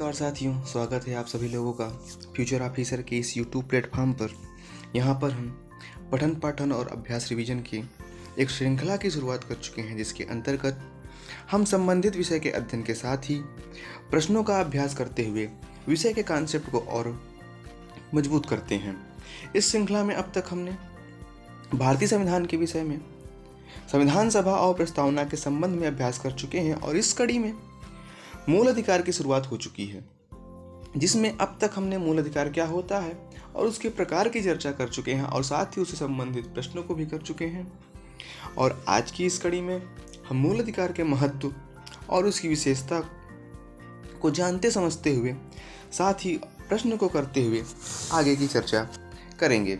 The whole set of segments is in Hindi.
नमस्कार साथियों, स्वागत है आप सभी लोगों का फ्यूचर ऑफिसर के इस यूट्यूब प्लेटफॉर्म पर। यहाँ पर हम पठन पाठन और अभ्यास रिवीजन की एक श्रृंखला की शुरुआत कर चुके हैं, जिसके अंतर्गत हम संबंधित विषय के अध्ययन के साथ ही प्रश्नों का अभ्यास करते हुए विषय के कॉन्सेप्ट को और मजबूत करते हैं। इस श्रृंखला में अब तक हमने भारतीय संविधान के विषय में संविधान सभा और प्रस्तावना के संबंध में अभ्यास कर चुके हैं और इस कड़ी में मूल अधिकार की शुरुआत हो चुकी है, जिसमें अब तक हमने मूल अधिकार क्या होता है और उसके प्रकार की चर्चा कर चुके हैं और साथ ही उससे संबंधित प्रश्नों को भी कर चुके हैं। और आज की इस कड़ी में हम मूल अधिकार के महत्व और उसकी विशेषता को जानते समझते हुए साथ ही प्रश्न को करते हुए आगे की चर्चा करेंगे।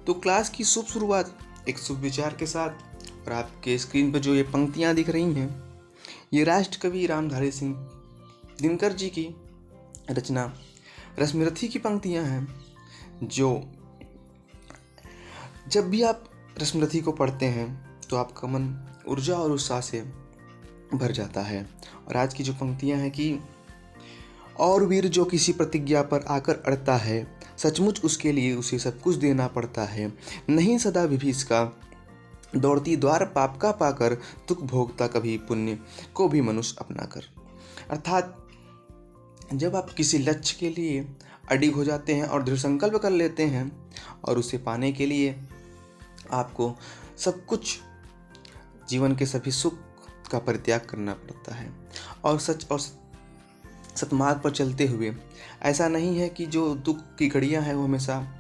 तो क्लास की शुभ शुरुआत एक शुभ विचार के साथ। और आपके स्क्रीन पर जो ये पंक्तियां दिख रही हैं, ये राष्ट्र कवि रामधारी सिंह दिनकर जी की रचना रश्मिरथी की पंक्तियां हैं, जो जब भी आप रश्मिरथी को पढ़ते हैं तो आपका मन ऊर्जा और उत्साह से भर जाता है। और आज की जो पंक्तियां हैं कि और वीर जो किसी प्रतिज्ञा पर आकर अड़ता है, सचमुच उसके लिए उसे सब कुछ देना पड़ता है, नहीं सदा विभीष का दौड़ती द्वार पाप का पाकर, दुख भोगता कभी पुण्य को भी मनुष्य अपना कर। अर्थात जब आप किसी लक्ष्य के लिए अडिग हो जाते हैं और दृढ़ संकल्प कर लेते हैं और उसे पाने के लिए आपको सब कुछ जीवन के सभी सुख का परित्याग करना पड़ता है। और सच और सतमार्ग पर चलते हुए ऐसा नहीं है कि जो दुख की घड़ियां हैं वो हमेशा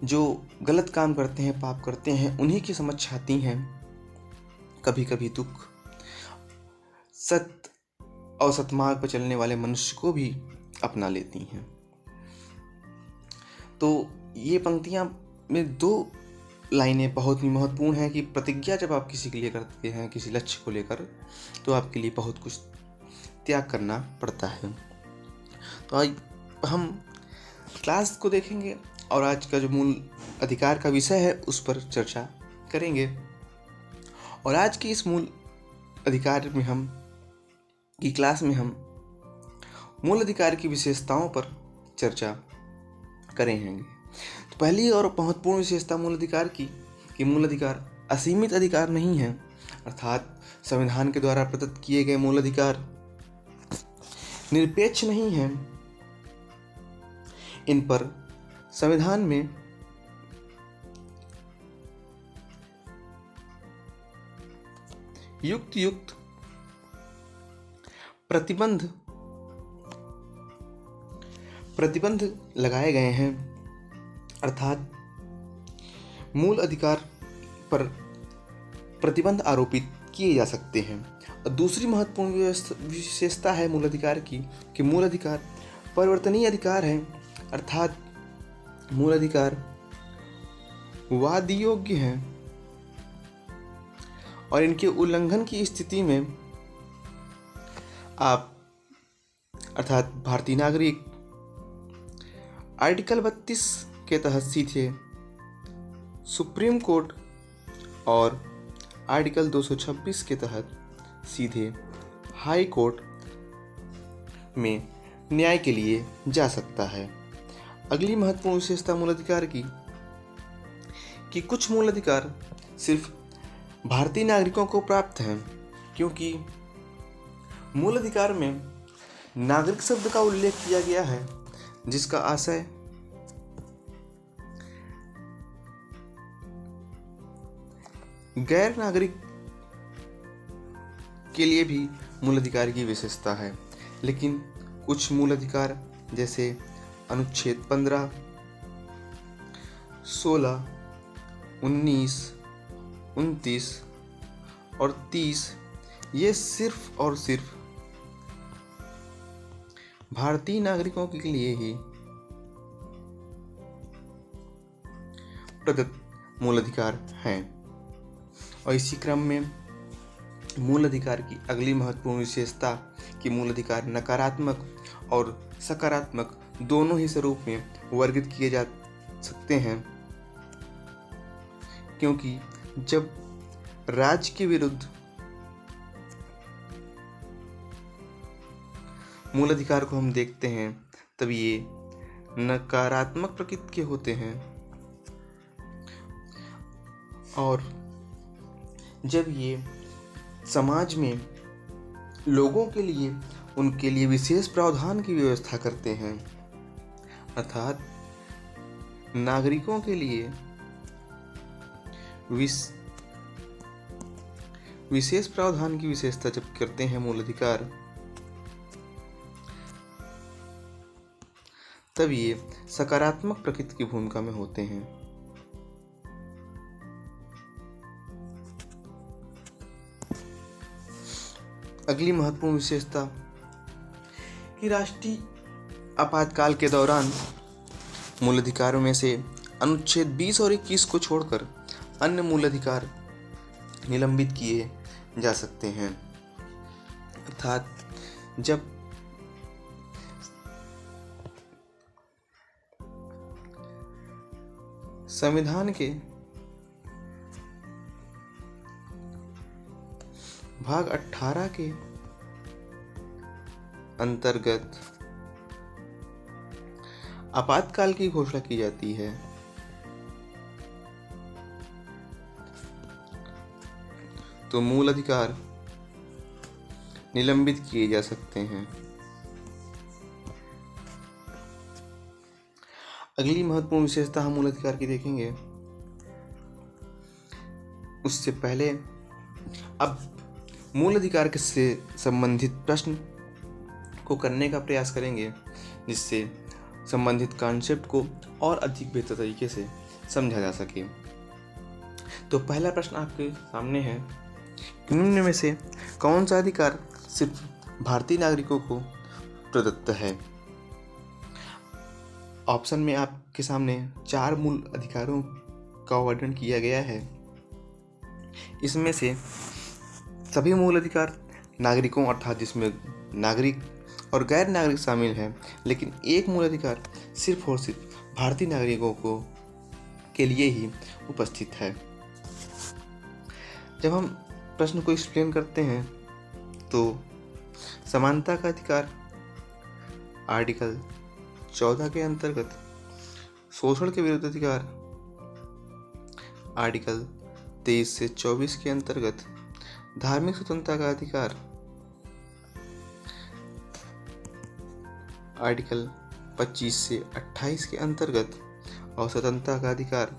जो गलत काम करते हैं, पाप करते हैं, उन्हीं की समझ आती हैं। कभी कभी दुख सत्य और सतमार्ग पर चलने वाले मनुष्य को भी अपना लेती हैं। तो ये पंक्तियां में दो लाइनें बहुत ही महत्वपूर्ण हैं कि प्रतिज्ञा जब आप किसी के लिए करते हैं, किसी लक्ष्य को लेकर, तो आपके लिए बहुत कुछ त्याग करना पड़ता है। तो आज हम क्लास को देखेंगे और आज का जो मूल अधिकार का विषय है उस पर चर्चा करेंगे। और आज की इस मूल अधिकार में क्लास में हम मूल अधिकार की विशेषताओं पर चर्चा करेंगे। तो पहली और महत्वपूर्ण विशेषता मूल अधिकार की कि मूल अधिकार असीमित अधिकार नहीं है, अर्थात संविधान के द्वारा प्रदत्त किए गए मूल अधिकार निरपेक्ष नहीं है। इन पर संविधान में युक्त प्रतिबंध लगाए गए हैं, अर्थात मूल अधिकार पर प्रतिबंध आरोपित किए जा सकते हैं। और दूसरी महत्वपूर्ण विशेषता है मूल अधिकार की कि मूल अधिकार परिवर्तनीय अधिकार है, अर्थात मूल अधिकार वाद योग्य है और इनके उल्लंघन की स्थिति में आप अर्थात भारतीय नागरिक आर्टिकल 32 के तहत सीधे सुप्रीम कोर्ट और आर्टिकल 226 के तहत सीधे हाई कोर्ट में न्याय के लिए जा सकता है। अगली महत्वपूर्ण विशेषता मूल अधिकार की कि कुछ मूल अधिकार सिर्फ भारतीय नागरिकों को प्राप्त हैं, क्योंकि मूल अधिकार में नागरिक शब्द का उल्लेख किया गया है, जिसका आशय गैर नागरिक के लिए भी मूल अधिकार की विशेषता है। लेकिन कुछ मूल अधिकार जैसे अनुच्छेद 15, 16, 19, 29 और 30 ये सिर्फ और सिर्फ भारतीय नागरिकों के लिए ही प्रदत्त मूल अधिकार हैं। और इसी क्रम में मूल अधिकार की अगली महत्वपूर्ण विशेषता कि मूल अधिकार नकारात्मक और सकारात्मक दोनों ही स्वरूप में वर्गित किए जा सकते हैं, क्योंकि जब राज्य के विरुद्ध मूल अधिकार को हम देखते हैं तब ये नकारात्मक प्रकृति के होते हैं, और जब ये समाज में लोगों के लिए उनके लिए विशेष प्रावधान की व्यवस्था करते हैं, अर्थात नागरिकों के लिए विशेष प्रावधान की विशेषता जब करते हैं मूल अधिकार, तब ये सकारात्मक प्रकृति की भूमिका में होते हैं। अगली महत्वपूर्ण विशेषता कि राष्ट्रीय आपातकाल के दौरान मूल अधिकारों में से अनुच्छेद 20 और 21 को छोड़कर अन्य मूल अधिकार निलंबित किए जा सकते हैं, अर्थात जब संविधान के भाग 18 के अंतर्गत आपातकाल की घोषणा की जाती है, तो मूल अधिकार निलंबित किए जा सकते हैं। अगली महत्वपूर्ण विशेषता हम मूल अधिकार की देखेंगे, उससे पहले अब मूल अधिकार से संबंधित प्रश्न को करने का प्रयास करेंगे, जिससे संबंधित कॉन्सेप्ट को और अधिक बेहतर तरीके से समझा जा सके। तो पहला प्रश्न आपके सामने है, निम्न में से कौन सा अधिकार सिर्फ भारतीय नागरिकों को प्रदत्त है? ऑप्शन में आपके सामने 4 मूल अधिकारों का वर्णन किया गया है। इसमें से सभी मूल अधिकार नागरिकों, अर्थात जिसमें नागरिक और गैर नागरिक शामिल हैं, लेकिन एक मूल अधिकार सिर्फ और सिर्फ भारतीय नागरिकों को के लिए ही उपस्थित है। जब हम प्रश्न को एक्सप्लेन करते हैं तो समानता का अधिकार आर्टिकल 14 के अंतर्गत, शोषण के विरुद्ध अधिकार आर्टिकल 23 से 24 के अंतर्गत, धार्मिक स्वतंत्रता का अधिकार आर्टिकल 25 से 28 के अंतर्गत, और स्वतंत्रता का अधिकार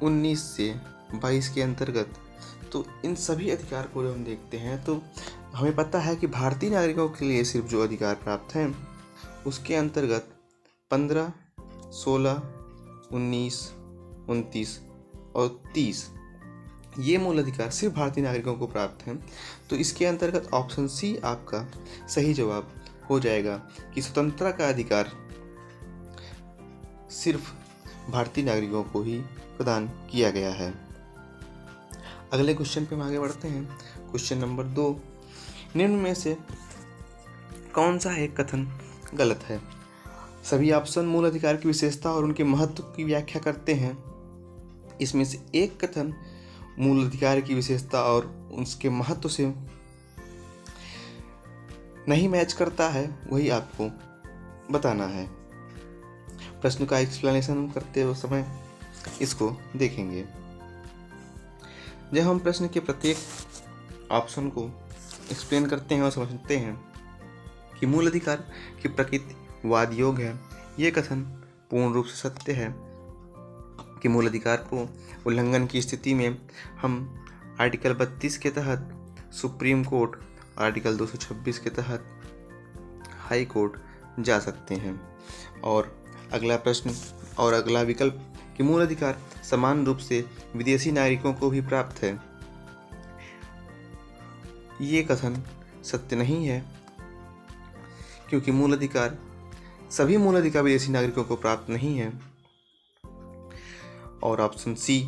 19 से 22 के अंतर्गत। तो इन सभी अधिकार को जब हम देखते हैं तो हमें पता है कि भारतीय नागरिकों के लिए सिर्फ जो अधिकार प्राप्त हैं उसके अंतर्गत 15, 16, 19, 29 और 30 ये मूल अधिकार सिर्फ भारतीय नागरिकों को प्राप्त हैं। तो इसके अंतर्गत ऑप्शन सी आपका सही जवाब हो जाएगा कि स्वतंत्रता का अधिकार सिर्फ भारतीय नागरिकों को ही प्रदान किया गया है। अगले क्वेश्चन पे हम आगे बढ़ते हैं। क्वेश्चन नंबर 2, निम्न में से कौन सा एक कथन गलत है? सभी ऑप्शन मूल अधिकार की विशेषता और उनके महत्व की व्याख्या करते हैं। इसमें से एक कथन मूल अधिकार की विशेषता और उसके महत्व से नहीं मैच करता है, वही आपको बताना है। प्रश्न का एक्सप्लेनेशन करते हुए समय इसको देखेंगे। जब हम प्रश्न के प्रत्येक ऑप्शन को एक्सप्लेन करते हैं और समझते हैं कि मूल अधिकार की प्रकृति वाद योग्य है, ये कथन पूर्ण रूप से सत्य है कि मूल अधिकार को उल्लंघन की स्थिति में हम आर्टिकल 32 के तहत सुप्रीम कोर्ट, आर्टिकल 226 के तहत हाई कोर्ट जा सकते हैं। और अगला प्रश्न और अगला विकल्प कि मूल अधिकार समान रूप से विदेशी नागरिकों को भी प्राप्त है, ये कथन सत्य नहीं है, क्योंकि मूल अधिकार सभी मूल अधिकार विदेशी नागरिकों को प्राप्त नहीं है। और ऑप्शन सी,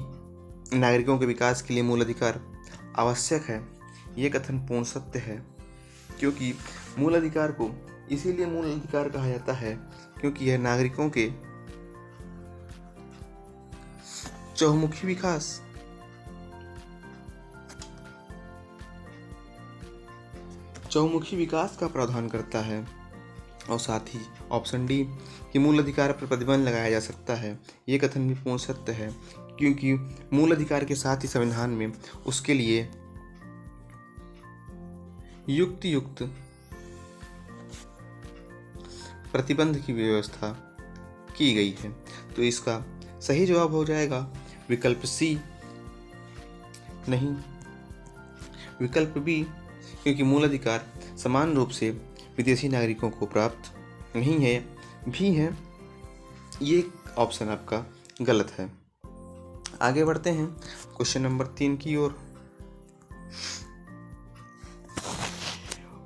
नागरिकों के विकास के लिए मूल अधिकार आवश्यक है, ये कथन पूर्ण सत्य है, क्योंकि मूल अधिकार को इसीलिए मूल अधिकार कहा जाता है क्योंकि यह नागरिकों के चहुमुखी विकास चहुमुखी विकास का प्रावधान करता है। और साथ ही ऑप्शन डी कि मूल अधिकार पर प्रतिबंध लगाया जा सकता है, ये कथन भी पूर्ण सत्य है, क्योंकि मूल अधिकार के साथ ही संविधान में उसके लिए युक्त प्रतिबंध की व्यवस्था की गई है। तो इसका सही जवाब हो जाएगा विकल्प सी, नहीं विकल्प बी, क्योंकि मूल अधिकार समान रूप से विदेशी नागरिकों को प्राप्त नहीं है भी है। ये ऑप्शन आपका गलत है। आगे बढ़ते हैं क्वेश्चन नंबर 3 की ओर।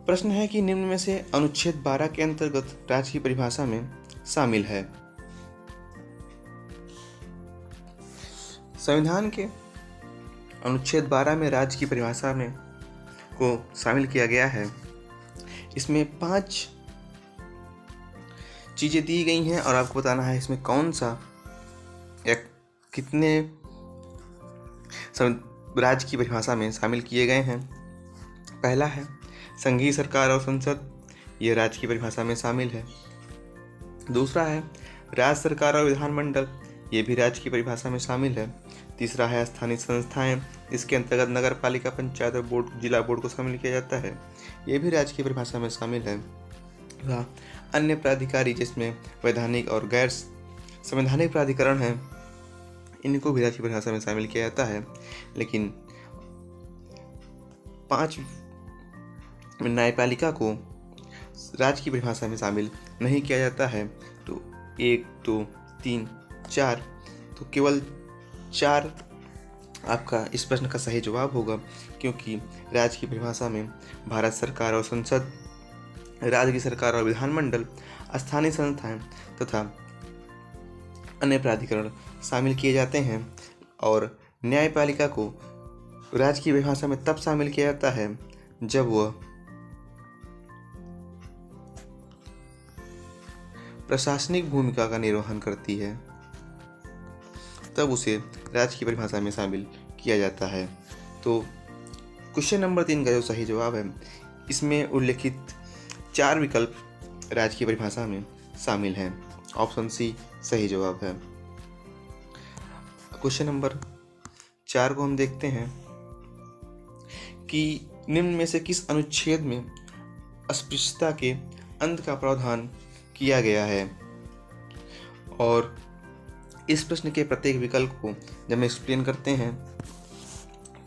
प्रश्न है कि निम्न में से अनुच्छेद 12 के अंतर्गत राज्य की परिभाषा में शामिल है। संविधान के अनुच्छेद 12 में राज्य की परिभाषा में को शामिल किया गया है। इसमें 5 चीजें दी गई हैं और आपको बताना है इसमें कौन सा या कितने राज्य की परिभाषा में शामिल किए गए हैं। पहला है संघीय सरकार और संसद, यह राज्य की परिभाषा में शामिल है। दूसरा है राज्य सरकार और विधानमंडल, ये भी राज्य की परिभाषा में शामिल है। तीसरा है स्थानीय संस्थाएं, इसके अंतर्गत नगर पालिका, पंचायत और बोर्ड, जिला बोर्ड को शामिल किया जाता है, ये भी राज्य की परिभाषा में शामिल है। अन्य प्राधिकारी जिसमें वैधानिक और गैर संवैधानिक प्राधिकरण हैं, इनको भी राज्य की परिभाषा में शामिल किया जाता है। लेकिन 5 न्यायपालिका को राज्य की परिभाषा में शामिल नहीं किया जाता है। तो 1, 2, 3, 4, तो केवल 4 आपका इस प्रश्न का सही जवाब होगा, क्योंकि राज्य की परिभाषा में भारत सरकार और संसद, राज्य की सरकार और विधानमंडल, स्थानीय संस्थाएं तथा अन्य प्राधिकरण शामिल किए जाते हैं। और न्यायपालिका को राज्य की परिभाषा में तब शामिल किया जाता है जब वह प्रशासनिक भूमिका का निर्वहन करती है, तब उसे राज्य की परिभाषा में शामिल किया जाता है। तो क्वेश्चन नंबर 3 का जो सही जवाब है, इसमें उल्लेखित 4 विकल्प राज्य की परिभाषा में शामिल हैं। ऑप्शन सी सही जवाब है। क्वेश्चन नंबर 4 को हम देखते हैं कि निम्न में से किस अनुच्छेद में अस्पृश्यता के अंत का प्रावधान किया गया है। और इस प्रश्न के प्रत्येक विकल्प को जब हम एक्सप्लेन करते हैं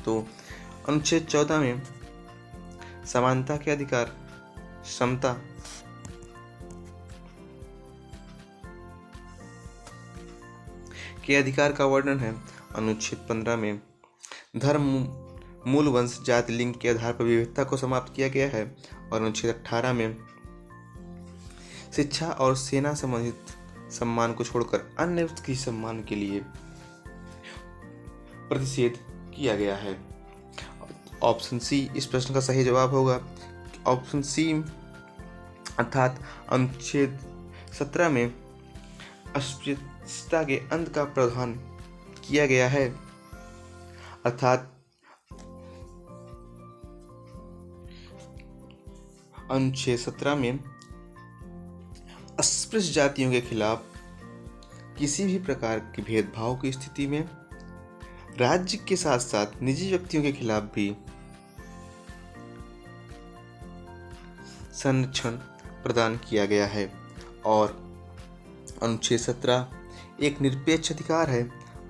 तो अनुच्छेद 14 में समानता के अधिकार, समता, के अधिकार का वर्णन है। अनुच्छेद 15 में धर्म, मूल वंश, जाति, लिंग के आधार पर विविधता को समाप्त किया गया है। और अनुच्छेद 18 में शिक्षा और सेना संबंधित सम्मान को छोड़कर अन्य की सम्मान के लिए प्रतिषेध किया गया है। ऑप्शन सी इस प्रश्न का सही जवाब होगा। ऑप्शन सी अर्थात अनुच्छेद 17 में अस्पृश्यता के अंत का प्रावधान किया गया है। अर्थात अनुच्छेद 17 में अस्पृश्य जातियों के खिलाफ किसी भी प्रकार के भेदभाव की स्थिति में राज्य के साथ साथ निजी व्यक्तियों के खिलाफ भी संरक्षण प्रदान किया गया है। और अनुच्छेद 17 एक निरपेक्ष अधिकार है,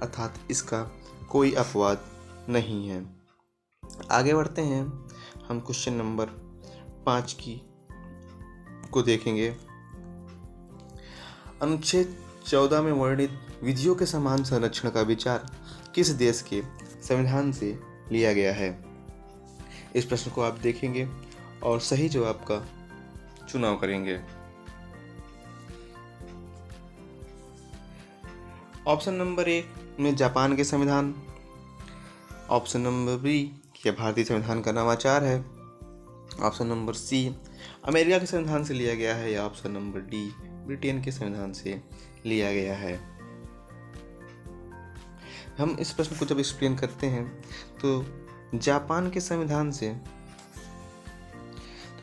अर्थात इसका कोई अपवाद नहीं है। आगे बढ़ते हैं, हम क्वेश्चन नंबर 5 को देखेंगे। अनुच्छेद 14 में वर्णित विधियों के समान संरक्षण का विचार किस देश के संविधान से लिया गया है। इस प्रश्न को आप देखेंगे और सही जवाब का चुनाव करेंगे। ऑप्शन नंबर 1 में जापान के संविधान, ऑप्शन नंबर बी यह भारतीय संविधान का नवाचार है, ऑप्शन नंबर सी अमेरिका के संविधान से लिया गया है, या ऑप्शन नंबर डी ब्रिटेन के संविधान से लिया गया है। हम इस प्रश्न को जब एक्सप्लेन करते हैं तो जापान के संविधान से,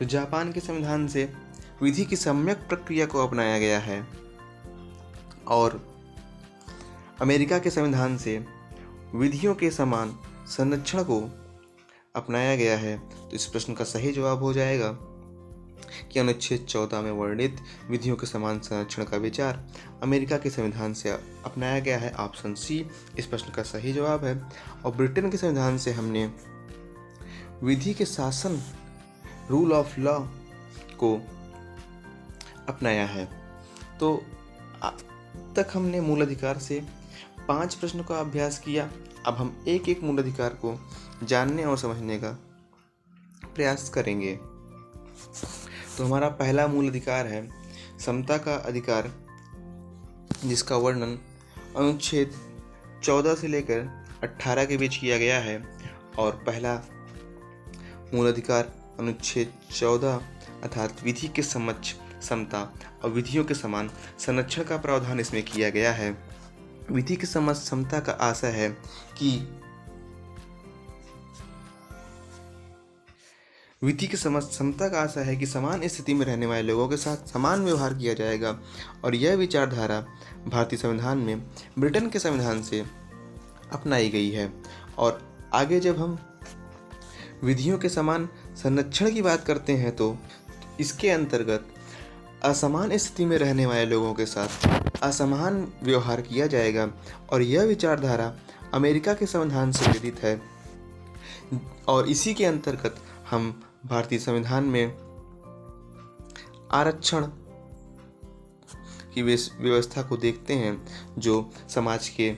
तो जापान के संविधान से विधि की सम्यक प्रक्रिया को अपनाया गया है और अमेरिका के संविधान से विधियों के समान संरक्षण को अपनाया गया है। तो इस प्रश्न का सही जवाब हो जाएगा कि अनुच्छेद 14 में वर्णित विधियों के समान संरक्षण का विचार अमेरिका के संविधान से अपनाया गया है। ऑप्शन सी इस प्रश्न का सही जवाब है। और ब्रिटेन के संविधान से हमने विधि के शासन रूल ऑफ लॉ को अपनाया है। तो अब तक हमने मूल अधिकार से 5 प्रश्नों का अभ्यास किया। अब हम एक एक मूल अधिकार को जानने और समझने का प्रयास करेंगे। तो हमारा पहला मूल अधिकार है समता का अधिकार, जिसका वर्णन अनुच्छेद 14 से लेकर 18 के बीच किया गया है। और पहला मूल अधिकार अनुच्छेद 14 अर्थात विधि के समक्ष समता और विधियों के समान संरक्षण का प्रावधान इसमें किया गया है। विधि के समक्ष समता का आशय है कि समान स्थिति में रहने वाले लोगों के साथ समान व्यवहार किया जाएगा। और यह विचारधारा भारतीय संविधान में ब्रिटेन के संविधान से अपनाई गई है। और आगे जब हम विधियों के समान संरक्षण की बात करते हैं तो इसके अंतर्गत असमान स्थिति में रहने वाले लोगों के साथ असमान व्यवहार किया जाएगा। और यह विचारधारा अमेरिका के संविधान से प्रेरित है। और इसी के अंतर्गत हम भारतीय संविधान में आरक्षण की व्यवस्था को देखते हैं, जो समाज के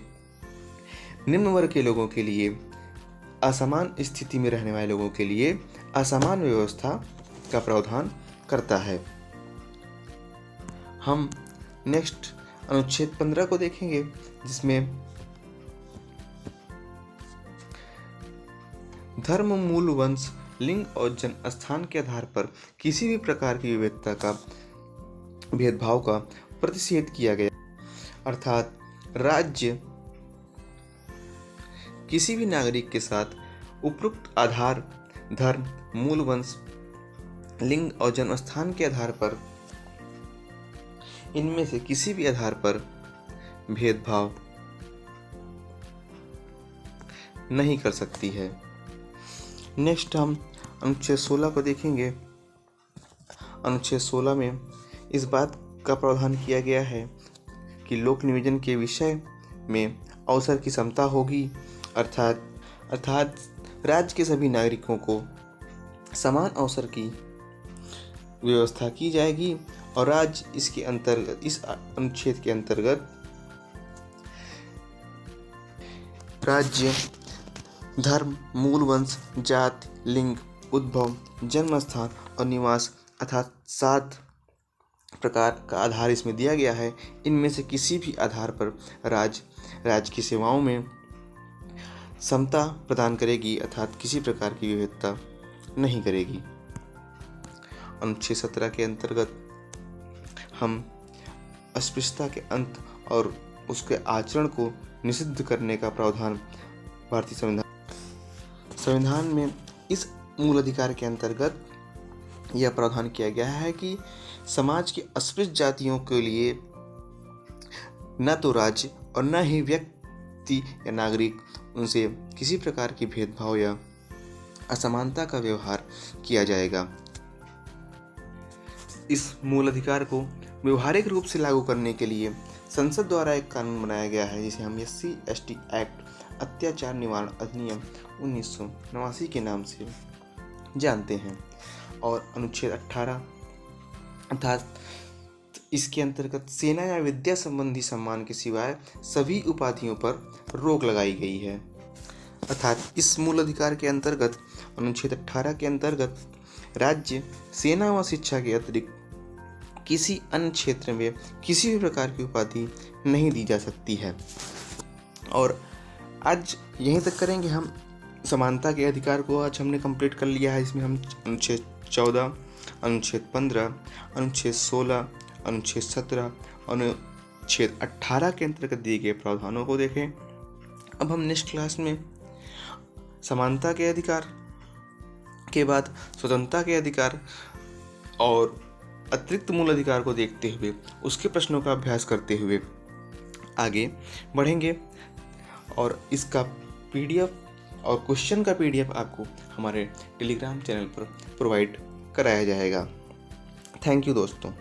निम्न वर्ग के लोगों के लिए, असमान स्थिति में रहने वाले लोगों के लिए असमान व्यवस्था का प्रावधान करता है। हम नेक्स्ट अनुच्छेद 15 को देखेंगे, जिसमें धर्म, मूल, वंश, लिंग और जन्म स्थान के आधार पर किसी भी प्रकार की विविधता का भेदभाव का प्रतिषेध किया गया। अर्थात राज्य किसी भी नागरिक के साथ उपरोक्त आधार धर्म, मूल, वंश, लिंग और जन्म स्थान के आधार पर इनमें से किसी भी आधार पर भेदभाव नहीं कर सकती है। नेक्स्ट हम अनुच्छेद 16 को देखेंगे। अनुच्छेद 16 में इस बात का प्रावधान किया गया है कि लोक नियोजन के विषय में अवसर की समता होगी। अर्थात राज्य के सभी नागरिकों को समान अवसर की व्यवस्था की जाएगी। और राज्य इसके अंतर्गत, इस अनुच्छेद के अंतर्गत राज्य धर्म, मूल, वंश, जाति, लिंग, उद्भव, जन्म स्थान और निवास अर्थात 7 प्रकार का आधार इसमें दिया गया है। इनमें से किसी भी आधार पर राज्य की सेवाओं में समता प्रदान करेगी, अर्थात किसी प्रकार की विविधता नहीं करेगी। अनुच्छेद 17 के अंतर्गत हम अस्पृश्यता के अंत और उसके आचरण को निषिद्ध करने का प्रावधान भारतीय संविधान में इस मूल अधिकार के अंतर्गत यह प्रावधान किया गया है कि समाज की अस्पृश्य जातियों के लिए न तो राज्य और न ही व्यक्ति या नागरिक उनसे किसी प्रकार की भेदभाव या असमानता का व्यवहार किया जाएगा। इस मूल अधिकार को व्यवहारिक रूप से लागू करने के लिए संसद द्वारा एक कानून बनाया गया है, जिसे हम SC/ST एक्ट अत्याचार निवारण अधिनियम 1989 के नाम से जानते हैं। और अनुच्छेद 18 अर्थात इसके अंतर्गत सेना या विद्या संबंधी सम्मान के सिवाय सभी उपाधियों पर रोक लगाई गई है। अर्थात इस मूल अधिकार के अंतर्गत अनुच्छेद 18 के अंतर्गत राज्य सेना व शिक्षा के अतिरिक्त किसी अन्य क्षेत्र में किसी भी प्रकार की उपाधि नहीं दी जा सकती है। और आज यहीं तक करेंगे हम। समानता के अधिकार को आज हमने कंप्लीट कर लिया है। इसमें हम अनुच्छेद 14, अनुच्छेद 15, अनुच्छेद 16, अनुच्छेद 17, अनुच्छेद 18 के अंतर्गत दिए गए प्रावधानों को देखें। अब हम नेक्स्ट क्लास में समानता के अधिकार के बाद स्वतंत्रता के अधिकार और अतिरिक्त मूल अधिकार को देखते हुए उसके प्रश्नों का अभ्यास करते हुए आगे बढ़ेंगे और इसका पीडीएफ और क्वेश्चन का पीडीएफ आपको हमारे टेलीग्राम चैनल पर प्रोवाइड कराया जाएगा। थैंक यू दोस्तों।